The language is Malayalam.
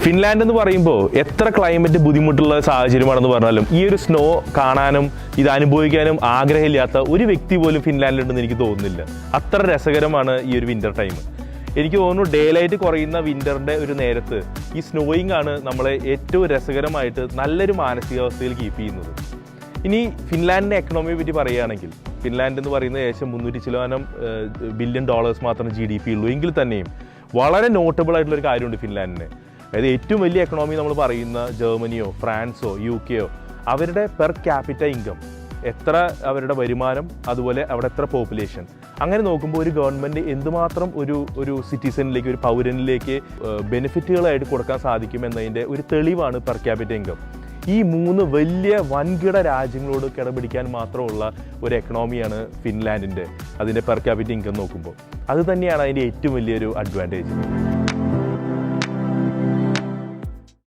ഫിൻലാൻഡ് എന്ന് പറയുമ്പോൾ എത്ര ക്ലൈമറ്റ് ബുദ്ധിമുട്ടുള്ള സാഹചര്യമാണെന്ന് പറഞ്ഞാലും ഈ ഒരു സ്നോ കാണാനും ഇത് അനുഭവിക്കാനും ആഗ്രഹമില്ലാത്ത ഒരു വ്യക്തി പോലും ഫിൻലാൻഡിലുണ്ടെന്ന് എനിക്ക് തോന്നുന്നില്ല. അത്ര രസകരമാണ് ഈ ഒരു വിൻ്റർ ടൈം. എനിക്ക് തോന്നുന്നു ഡേ ലൈറ്റ് കുറയുന്ന വിൻ്ററിൻ്റെ ഒരു നേരത്ത് ഈ സ്നോയിങ് ആണ് നമ്മളെ ഏറ്റവും രസകരമായിട്ട് നല്ലൊരു മാനസികാവസ്ഥയിൽ കീപ്പ് ചെയ്യുന്നത്. ഇനി ഫിൻലാൻഡിൻ്റെ എക്കണോമിയെ പറ്റി പറയുകയാണെങ്കിൽ ഫിൻലാൻഡ് എന്ന് പറയുന്നത് ഏകദേശം 300 ബില്യൺ ഡോളേഴ്സ് മാത്രം GDP ഉള്ളൂ. എങ്കിൽ തന്നെയും വളരെ നോട്ടബിൾ ആയിട്ടുള്ളൊരു കാര്യമുണ്ട് ഫിൻലാൻഡിന്. അതായത് ഏറ്റവും വലിയ എക്കണോമി നമ്മൾ പറയുന്ന ജർമ്മനിയോ ഫ്രാൻസോ UK അവരുടെ പെർ ക്യാപിറ്റ ഇൻകം എത്ര, അവരുടെ വരുമാനം, അതുപോലെ അവിടെ എത്ര പോപ്പുലേഷൻ, അങ്ങനെ നോക്കുമ്പോൾ ഒരു ഗവൺമെൻറ് എന്തുമാത്രം ഒരു സിറ്റിസണിലേക്ക്, ഒരു പൗരനിലേക്ക് ബെനിഫിറ്റുകളായിട്ട് കൊടുക്കാൻ സാധിക്കും എന്നതിൻ്റെ ഒരു തെളിവാണ് പെർ ക്യാപിറ്റ ഇൻകം. ഈ 3 വലിയ വൻകിട രാജ്യങ്ങളോട് കിടപിടിക്കാൻ മാത്രമുള്ള ഒരു എക്കണോമിയാണ് ഫിൻലാൻഡിൻ്റെ, അതിൻ്റെ പെർ ക്യാപിറ്റ ഇൻകം നോക്കുമ്പോൾ. അത് തന്നെയാണ് അതിൻ്റെ ഏറ്റവും വലിയൊരു അഡ്വാൻറ്റേജ്.